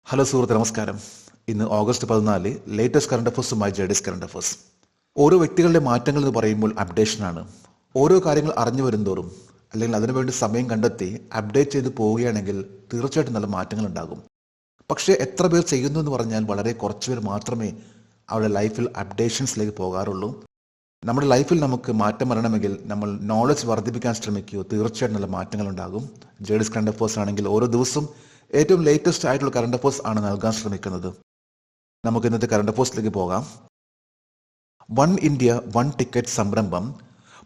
Hello സുഹൃത്ത്, നമസ്കാരം. ഇന്ന് ഓഗസ്റ്റ് 14 ലേറ്റസ്റ്റ് കറണ്ട് അഫേഴ്സുമായി ജഡീസ് കറണ്ട് അഫേഴ്സ്. ഓരോ വ്യക്തികളുടെ മാറ്റങ്ങൾ എന്ന് പറയുമ്പോൾ അപ്ഡേഷനാണ്. ഓരോ കാര്യങ്ങൾ അറിഞ്ഞു വരുന്തോറും അല്ലെങ്കിൽ അതിനുവേണ്ടി സമയം കണ്ടെത്തി അപ്ഡേറ്റ് ചെയ്ത് പോവുകയാണെങ്കിൽ തീർച്ചയായിട്ടും നല്ല മാറ്റങ്ങൾ ഉണ്ടാകും. പക്ഷേ എത്ര പേർ ചെയ്യുന്നു എന്ന് പറഞ്ഞാൽ വളരെ കുറച്ച് പേർ മാത്രമേ അവരുടെ ലൈഫിൽ അപ്ഡേഷൻസിലേക്ക് പോകാറുള്ളൂ. നമ്മുടെ ലൈഫിൽ നമുക്ക് മാറ്റം വരണമെങ്കിൽ നമ്മൾ നോളജ് വർദ്ധിപ്പിക്കാൻ ശ്രമിക്കുകയോ തീർച്ചയായിട്ടും നല്ല മാറ്റങ്ങൾ ഉണ്ടാകും. ജഡീസ് കറണ്ട് അഫേഴ്സ് ആണെങ്കിൽ ഓരോ ദിവസവും ഏറ്റവും ലേറ്റസ്റ്റ് ആയിട്ടുള്ള കറണ്ട് അഫേഴ്സ് ആണ് നൽകാൻ ശ്രമിക്കുന്നത്. നമുക്ക് ഇന്നത്തെ കറണ്ട് അഫേഴ്സിലേക്ക് പോകാം. വൺ ഇന്ത്യ വൺ ടിക്കറ്റ് സംരംഭം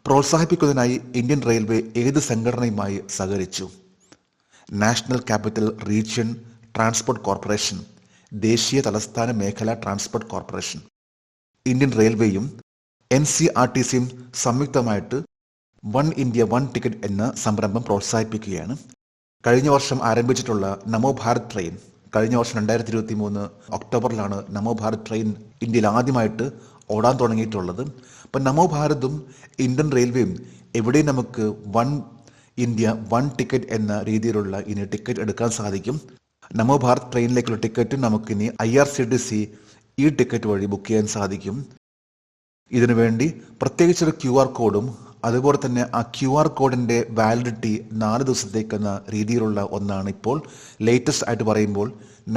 പ്രോത്സാഹിപ്പിക്കുന്നതിനായി ഇന്ത്യൻ റെയിൽവേ ഏത് സംഘടനയുമായി സഹകരിച്ചു? National capital region transport corporation, ദേശീയ തലസ്ഥാന മേഖല ട്രാൻസ്പോർട്ട് കോർപ്പറേഷൻ. ഇന്ത്യൻ റെയിൽവേയും NCRTCയും സംയുക്തമായിട്ട് വൺ ഇന്ത്യ വൺ ടിക്കറ്റ് എന്ന സംരംഭം പ്രോത്സാഹിപ്പിക്കുകയാണ്. കഴിഞ്ഞ വർഷം ആരംഭിച്ചിട്ടുള്ള നമോ ഭാരത് ട്രെയിൻ, കഴിഞ്ഞ വർഷം 2023 ഒക്ടോബറിലാണ് നമോ ഭാരത് ട്രെയിൻ ഇന്ത്യയിൽ ആദ്യമായിട്ട് ഓടാൻ തുടങ്ങിയിട്ടുള്ളത്. അപ്പം നമോ ഭാരതും ഇന്ത്യൻ റെയിൽവേയും എവിടെയും നമുക്ക് വൺ ഇന്ത്യ വൺ ടിക്കറ്റ് എന്ന രീതിയിലുള്ള ഇനി ടിക്കറ്റ് എടുക്കാൻ സാധിക്കും. നമോ ഭാരത് ട്രെയിനിലേക്കുള്ള ടിക്കറ്റ് നമുക്കിനി IRCTC ഈ ടിക്കറ്റ് വഴി ബുക്ക് ചെയ്യാൻ സാധിക്കും. ഇതിനുവേണ്ടി പ്രത്യേകിച്ചൊരു QR കോഡും അതുപോലെ തന്നെ ആ QR കോഡിൻ്റെ വാലിഡിറ്റി 4 ദിവസത്തേക്കെന്ന രീതിയിലുള്ള ഒന്നാണ് ഇപ്പോൾ ലേറ്റസ്റ്റ് ആയിട്ട് പറയുമ്പോൾ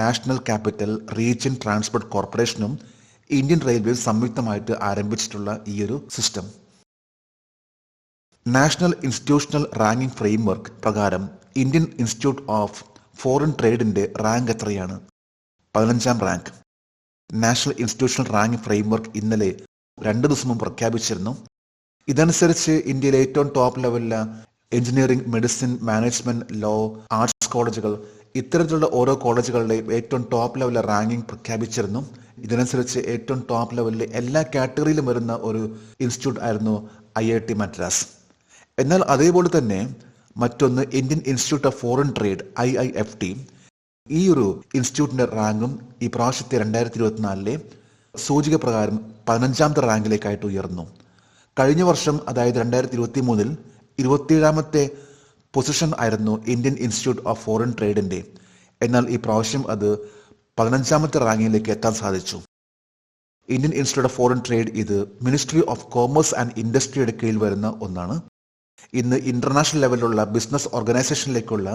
നാഷണൽ ക്യാപിറ്റൽ റീജിയൻ ട്രാൻസ്പോർട്ട് കോർപ്പറേഷനും ഇന്ത്യൻ റെയിൽവേ സംയുക്തമായിട്ട് ആരംഭിച്ചിട്ടുള്ള ഈയൊരു system. National institutional ranking framework പ്രകാരം ഇന്ത്യൻ ഇൻസ്റ്റിറ്റ്യൂട്ട് ഓഫ് ഫോറിൻ ട്രേഡിൻ്റെ റാങ്ക് എത്രയാണ്? 15ാം rank. National institutional ranking framework ഇന്നലെ 2 ദിവസം മുമ്പ് പ്രഖ്യാപിച്ചിരുന്നു. ഇതനുസരിച്ച് ഇന്ത്യയിലെ ഏറ്റവും ടോപ്പ് ലെവലിലെ engineering, medicine, management, law, arts കോളേജുകൾ, ഇത്തരത്തിലുള്ള ഓരോ കോളേജുകളുടെയും ഏറ്റവും ടോപ്പ് ലെവലിലെ റാങ്കിംഗ് പ്രഖ്യാപിച്ചിരുന്നു. ഇതിനനുസരിച്ച് ഏറ്റവും ടോപ്പ് ലെവലിലെ എല്ലാ കാറ്റഗറിയിലും വരുന്ന ഒരു ഇൻസ്റ്റിറ്റ്യൂട്ട് ആയിരുന്നു IIT മദ്രാസ്. എന്നാൽ അതേപോലെ തന്നെ മറ്റൊന്ന് Indian institute of foreign trade IIFT. ഈ ഒരു ഇൻസ്റ്റിറ്റ്യൂട്ടിന്റെ റാങ്കും ഈ പ്രാവശ്യത്തെ 2024 സൂചിക പ്രകാരം 15ാമത്തെ റാങ്കിലേക്കായിട്ട് ഉയർന്നു. കഴിഞ്ഞ വർഷം, അതായത് 2023 27ാമത്തെ പൊസിഷൻ ആയിരുന്നു ഇന്ത്യൻ ഇൻസ്റ്റിറ്റ്യൂട്ട് ഓഫ് ഫോറിൻ ട്രേഡിൻ്റെ. എന്നാൽ ഈ പ്രാവശ്യം അത് 15ാമത്തെ റാങ്കിലേക്ക് എത്താൻ സാധിച്ചു. Indian institute of foreign trade ഇത് മിനിസ്ട്രി ഓഫ് കോമേഴ്സ് ആൻഡ് ഇൻഡസ്ട്രിയുടെ കീഴിൽ വരുന്ന ഒന്നാണ്. ഇന്ന് ഇന്റർനാഷണൽ ലെവലിലുള്ള ബിസിനസ് ഓർഗനൈസേഷനിലേക്കുള്ള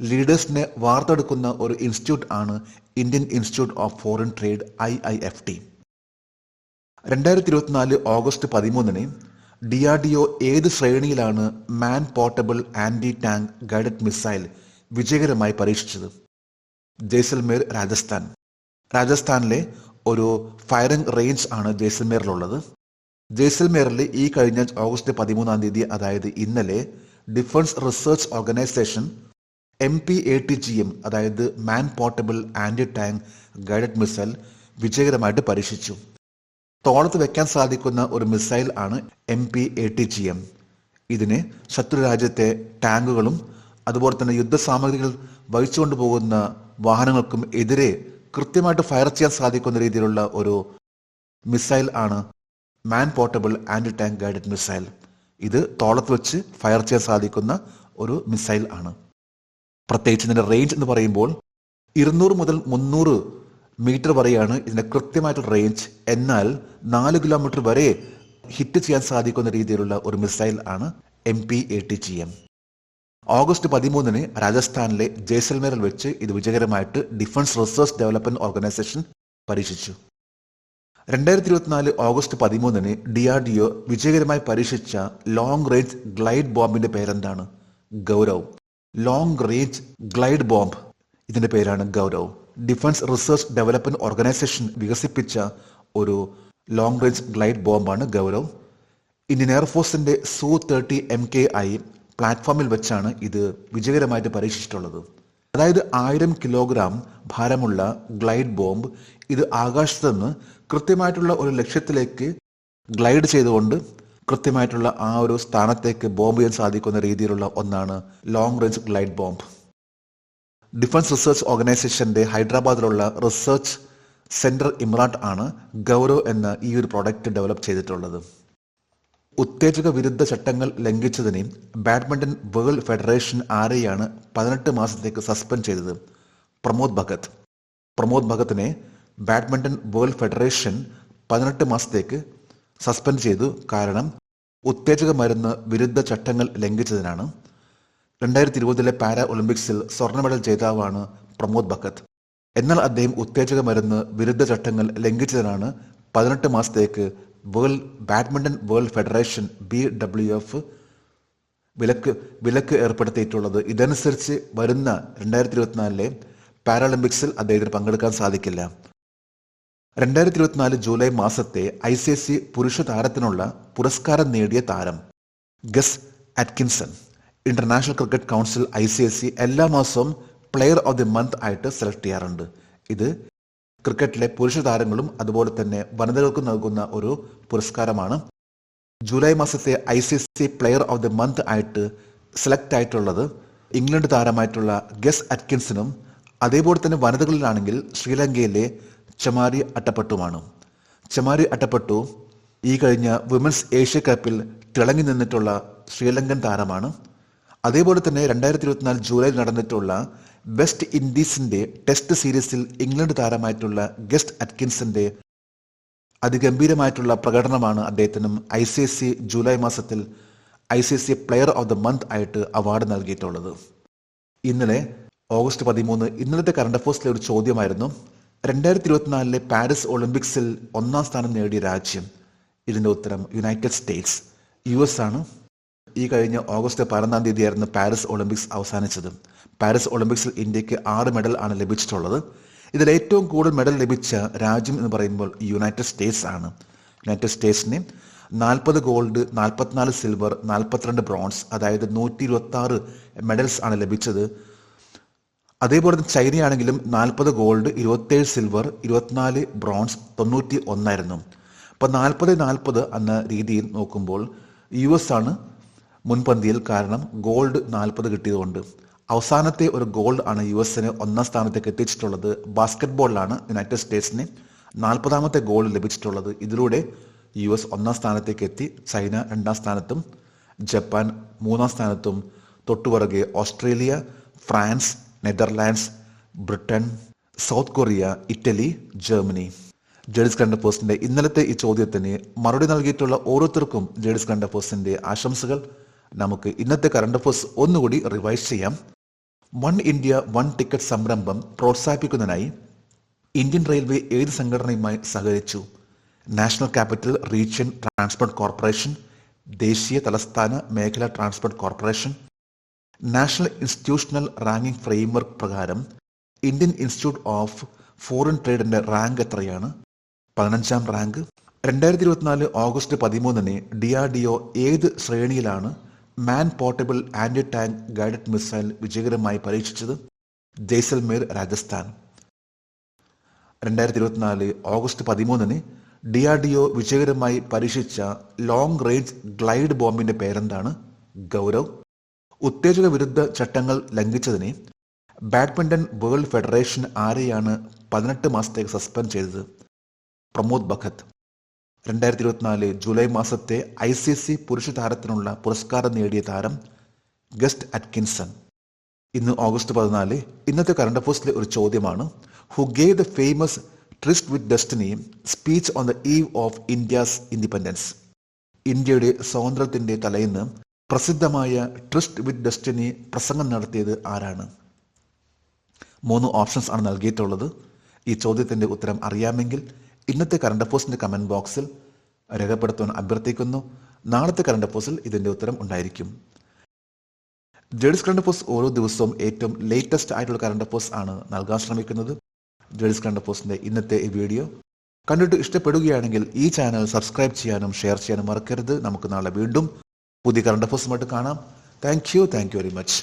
ലീഡേഴ്സിനെ വാർത്തെടുക്കുന്ന ഒരു ഇൻസ്റ്റിറ്റ്യൂട്ട് ആണ് Indian institute of foreign trade IIFT. 2024 August 13 DRDO ഏത് ശ്രേണിയിലാണ് man portable anti tank guided missile വിജയകരമായി പരീക്ഷിച്ചത്? ജയ്സൽമേർ, രാജസ്ഥാൻ. രാജസ്ഥാനിലെ ഒരു ഫയറിംഗ് റേഞ്ച് ആണ് ജയ്സൽമേറിലുള്ളത്. ജയ്സൽമേറിൽ ഈ കഴിഞ്ഞ ഓഗസ്റ്റ് 13 അതായത് ഇന്നലെ ഡിഫൻസ് റിസർച്ച് ഓർഗനൈസേഷൻ MPATGM, അതായത് man portable anti tank guided missile വിജയകരമായിട്ട് പരീക്ഷിച്ചു. തോളത്ത് വെക്കാൻ സാധിക്കുന്ന ഒരു മിസൈൽ ആണ് MPATGM. ഇതിന് ശത്രു രാജ്യത്തെ ടാങ്കുകളും അതുപോലെ തന്നെ യുദ്ധസാമഗ്രികൾ വഹിച്ചുകൊണ്ട് പോകുന്ന വാഹനങ്ങൾക്കും എതിരെ കൃത്യമായിട്ട് ഫയർ ചെയ്യാൻ സാധിക്കുന്ന രീതിയിലുള്ള ഒരു മിസൈൽ ആണ് man portable anti tank guided missile. ഇത് തോളത്ത് വെച്ച് ഫയർ ചെയ്യാൻ സാധിക്കുന്ന ഒരു മിസൈൽ ആണ്. പ്രത്യേകിച്ച് ഇതിൻ്റെ റേഞ്ച് എന്ന് പറയുമ്പോൾ 200 മുതൽ 300 മീറ്റർ വരെയാണ് ഇതിൻ്റെ കൃത്യമായിട്ടുള്ള റേഞ്ച്. എന്നാൽ 4 കിലോമീറ്റർ വരെ ഹിറ്റ് ചെയ്യാൻ സാധിക്കുന്ന രീതിയിലുള്ള ഒരു മിസൈൽ ആണ് MPATGM. ഓഗസ്റ്റ് 13 രാജസ്ഥാനിലെ ജയ്സൽമേറിൽ വെച്ച് ഇത് വിജയകരമായിട്ട് ഡിഫൻസ് റിസർച്ച് ഡെവലപ്മെന്റ് ഓർഗനൈസേഷൻ പരീക്ഷിച്ചു. 2024 ഓഗസ്റ്റ് 13 DRDO വിജയകരമായി പരീക്ഷിച്ച ലോങ് റേഞ്ച് ഗ്ലൈഡ് ബോംബിന്റെ പേരെന്താണ്? Gaurav. Long range glide bomb, ഇതിന്റെ പേരാണ് Gaurav. Defence research development organisation വികസിപ്പിച്ച ഒരു ലോങ് റേഞ്ച് ഗ്ലൈഡ് ബോംബാണ് ഗൗരവ്. ഇന്ത്യൻ എയർഫോഴ്സിന്റെ Su-30 MKI പ്ലാറ്റ്ഫോമിൽ വെച്ചാണ് ഇത് വിജയകരമായിട്ട് പരീക്ഷിച്ചിട്ടുള്ളത്. അതായത് 1000 കിലോഗ്രാം ഭാരമുള്ള ഗ്ലൈഡ് ബോംബ് ഇത് ആകാശത്ത് നിന്ന് കൃത്യമായിട്ടുള്ള ഒരു ലക്ഷ്യത്തിലേക്ക് ഗ്ലൈഡ് ചെയ്തുകൊണ്ട് കൃത്യമായിട്ടുള്ള ആ ഒരു സ്ഥാനത്തേക്ക് ബോംബ് ചെയ്യാൻ സാധിക്കുന്ന രീതിയിലുള്ള ഒന്നാണ് long range glide bomb. Defence research ഓർഗനൈസേഷന്റെ ഹൈദരാബാദിലുള്ള റിസർച്ച് സെന്റർ ഇമ്രാട്ട് ആണ് ഗൗരവ് എന്ന ഈ ഒരു പ്രോഡക്റ്റ് ഡെവലപ്പ് ചെയ്തിട്ടുള്ളത്. ഉത്തേജക വിരുദ്ധ ചട്ടങ്ങൾ ലംഘിച്ചതിന് ബാഡ്മിന്റൺ വേൾഡ് ഫെഡറേഷൻ ആരെയാണ് 18 മാസത്തേക്ക് സസ്പെൻഡ് ചെയ്തത്? പ്രമോദ് ഭഗത്. പ്രമോദ് ഭഗത്തിനെ ബാഡ്മിന്റൺ വേൾഡ് ഫെഡറേഷൻ 18 മാസത്തേക്ക് സസ്പെൻഡ് ചെയ്തു. കാരണം ഉത്തേജക മരുന്ന് വിരുദ്ധ ചട്ടങ്ങൾ ലംഘിച്ചതിനാണ്. 2020 പാരാ ഒളിമ്പിക്സിൽ സ്വർണ്ണ മെഡൽ ജേതാവാണ് പ്രമോദ് ഭഗത്. എന്നാൽ അദ്ദേഹം ഉത്തേജക മരുന്ന് വിരുദ്ധ ചട്ടങ്ങൾ ലംഘിച്ചതിനാണ് 18 മാസത്തേക്ക് ബാഡ്മിന്റൺ വേൾഡ് ഫെഡറേഷൻ BWF വിലക്ക് ഏർപ്പെടുത്തിയിട്ടുള്ളത്. ഇതനുസരിച്ച് വരുന്ന 2024 പാരാളിമ്പിക്സിൽ അദ്ദേഹത്തിന് പങ്കെടുക്കാൻ സാധിക്കില്ല. 2024 ജൂലൈ മാസത്തെ ICC പുരുഷ താരത്തിനുള്ള പുരസ്കാരം നേടിയ താരം guess Atkinson. International cricket council ICC എല്ലാ മാസവും പ്ലെയർ ഓഫ് ദി മന്ത് ആയിട്ട് സെലക്ട് ചെയ്യാറുണ്ട്. ഇത് ക്രിക്കറ്റിലെ പുരുഷ താരങ്ങളും അതുപോലെ തന്നെ വനിതകൾക്കും നൽകുന്ന ഒരു പുരസ്കാരമാണ്. ജൂലൈ മാസത്തെ ICC player of the month ആയിട്ട് സെലക്ട് ആയിട്ടുള്ളത് ഇംഗ്ലണ്ട് താരമായിട്ടുള്ള ഗസ് അറ്റ്കിൻസണും അതേപോലെ തന്നെ വനിതകളിലാണെങ്കിൽ ശ്രീലങ്കയിലെ ചമാരി അട്ടപ്പട്ടുമാണ്. ചമാരി അട്ടപ്പട്ടു ഈ കഴിഞ്ഞ വിമൻസ് ഏഷ്യ കപ്പിൽ തിളങ്ങി നിന്നിട്ടുള്ള ശ്രീലങ്കൻ താരമാണ്. അതേപോലെ തന്നെ 2024 ജൂലൈയിൽ നടന്നിട്ടുള്ള വെസ്റ്റ് ഇൻഡീസിന്റെ ടെസ്റ്റ് സീരീസിൽ ഇംഗ്ലണ്ട് താരമായിട്ടുള്ള ഗസ് അറ്റ്കിൻസന്റെ അതിഗംഭീരമായിട്ടുള്ള പ്രകടനമാണ് അദ്ദേഹത്തിനും ICC ജൂലൈ മാസത്തിൽ ICC player of the month ആയിട്ട് അവാർഡ് നൽകിയിട്ടുള്ളത്. ഇന്നലെ ഓഗസ്റ്റ് 13 ഇന്നലത്തെ കറണ്ട് അഫയേഴ്സിലെ ഒരു ചോദ്യമായിരുന്നു, 2024 പാരീസ് ഒളിമ്പിക്സിൽ 1ാം സ്ഥാനം നേടിയ രാജ്യം. ഇതിന്റെ ഉത്തരം യുണൈറ്റഡ് സ്റ്റേറ്റ്സ്, US ആണ്. ഈ കഴിഞ്ഞ ഓഗസ്റ്റ് 11 തീയതിയായിരുന്നു പാരീസ് ഒളിമ്പിക്സ് അവസാനിച്ചത്. പാരീസ് ഒളിമ്പിക്സിൽ ഇന്ത്യക്ക് 6 മെഡൽ ആണ് ലഭിച്ചിട്ടുള്ളത്. ഇതിൽ ഏറ്റവും കൂടുതൽ മെഡൽ ലഭിച്ച രാജ്യം എന്ന് പറയുമ്പോൾ യുണൈറ്റഡ് സ്റ്റേറ്റ്സ് ആണ്. യുണൈറ്റഡ് സ്റ്റേറ്റ്സിന് 40 ഗോൾഡ്, 44 സിൽവർ, 42 ബ്രോൺസ്, അതായത് 126 മെഡൽസ് ആണ് ലഭിച്ചത്. അതേപോലെ തന്നെ ചൈനയാണെങ്കിലും 40 ഗോൾഡ്, 27 സിൽവർ, 24 ബ്രോൺസ്, 91 ആയിരുന്നു. അപ്പോൾ 40-40 എന്ന രീതിയിൽ നോക്കുമ്പോൾ US ആണ് മുൻപന്തിയിൽ. കാരണം ഗോൾഡ് 40 കിട്ടിയതുകൊണ്ട്. അവസാനത്തെ ഒരു ഗോൾഡ് ആണ് US-ന് 1ാം സ്ഥാനത്തേക്ക് എത്തിച്ചിട്ടുള്ളത്. ബാസ്കറ്റ്ബോളിലാണ് യുണൈറ്റഡ് സ്റ്റേറ്റ്സിന് 40ാമത്തെ ഗോൾഡ് ലഭിച്ചിട്ടുള്ളത്. ഇതിലൂടെ US 1ാം സ്ഥാനത്തേക്ക് എത്തി. ചൈന 2ാം സ്ഥാനത്തും ജപ്പാൻ 3ാം സ്ഥാനത്തും തൊട്ടുപുറകെ Australia, France, Netherlands, Britain, South Korea, Italy, Germany. ജേഡീസ് കറണ്ട് അഫയേഴ്സിന്റെ ഇന്നലത്തെ ഈ ചോദ്യത്തിന് മറുപടി നൽകിയിട്ടുള്ള ഓരോരുത്തർക്കും ജേഡീസ് കറണ്ട് അഫയേഴ്സിന്റെ ആശംസകൾ. നമുക്ക് ഇന്നത്തെ കറണ്ട് അഫയേഴ്സ് ഒന്നുകൂടി റിവൈസ് ചെയ്യാം. വൺ ഇന്ത്യ വൺ ടിക്കറ്റ് സംരംഭം പ്രോത്സാഹിപ്പിക്കുന്നതിനായി ഇന്ത്യൻ റെയിൽവേ ഏത് സംഘടനയുമായി സഹകരിച്ചു? National capital region transport corporation, ദേശീയ തലസ്ഥാന മേഖല transport corporation. National institutional ranking framework പ്രകാരം ഇന്ത്യൻ ഇൻസ്റ്റിറ്റ്യൂട്ട് ഓഫ് ഫോറിൻ ട്രേഡിന്റെ റാങ്ക് എത്രയാണ്? 15ാം റാങ്ക്. 2024 ഓഗസ്റ്റ് 13 DRDO ഏത് ശ്രേണിയിലാണ് man portable anti tank guided missile വിജയകരമായി പരീക്ഷിച്ചത്? ജയ്സൽമേർ, രാജസ്ഥാൻ. 2024 ഓഗസ്റ്റ് 13 DRDO വിജയകരമായി പരീക്ഷിച്ച ലോങ് റേഞ്ച് ഗ്ലൈഡ് ബോംബിന്റെ പേരെന്താണ്? ഗൗരവ്. ഉത്തേജക വിരുദ്ധ ചട്ടങ്ങൾ ലംഘിച്ചതിന് ബാഡ്മിന്റൺ വേൾഡ് ഫെഡറേഷൻ ആരെയാണ് 18 മാസത്തേക്ക് സസ്പെൻഡ് ചെയ്തത്? പ്രമോദ് ഭഗത്. 2024 ജൂലൈ മാസത്തെ ICC പുരുഷ താരത്തിനുള്ള പുരസ്കാരം നേടിയ താരം ഗസ് അറ്റ്കിൻസൺ. ഇന്ന് ഓഗസ്റ്റ് 14. ഇന്നത്തെ കറണ്ട് അഫയേഴ്സിലെ ഒരു ചോദ്യമാണ്, who gave the famous ട്രിസ്റ്റ് with destiny speech on the eve of India's independence? ഇന്ത്യയുടെ സ്വാതന്ത്ര്യത്തിന്റെ തലേന്ന് പ്രസിദ്ധമായ ട്രിസ്റ്റ് വിത്ത് ഡെസ്റ്റിനി പ്രസംഗം നടത്തിയത് ആരാണ്? 3 ഓപ്ഷൻസ് ആണ് നൽകിയിട്ടുള്ളത്. ഈ ചോദ്യത്തിന്റെ ഉത്തരം അറിയാമെങ്കിൽ ഇന്നത്തെ കറണ്ട് അഫയേഴ്സിന്റെ കമന്റ് ബോക്സിൽ രേഖപ്പെടുത്താൻ അഭ്യർത്ഥിക്കുന്നു. നാളത്തെ കറണ്ട് അഫയേഴ്സിൽ ഇതിന്റെ ഉത്തരം ഉണ്ടായിരിക്കും. ജേഡീസ് കറണ്ട് അഫയേഴ്സ് ഓരോ ദിവസവും ഏറ്റവും ലേറ്റസ്റ്റ് ആയിട്ടുള്ള കറണ്ട് അഫയേഴ്സ് ആണ് നൽകാൻ ശ്രമിക്കുന്നത്. ജേഡീസ് കറണ്ട് അഫയേഴ്സിന്റെ ഇന്നത്തെ ഈ വീഡിയോ കണ്ടിട്ട് ഇഷ്ടപ്പെടുകയാണെങ്കിൽ ഈ ചാനൽ സബ്സ്ക്രൈബ് ചെയ്യാനും ഷെയർ ചെയ്യാനും മറക്കരുത്. നമുക്ക് നാളെ വീണ്ടും പുതിയ കറണ്ട് അഫയേഴ്സുമായിട്ട് കാണാം. Thank you very much.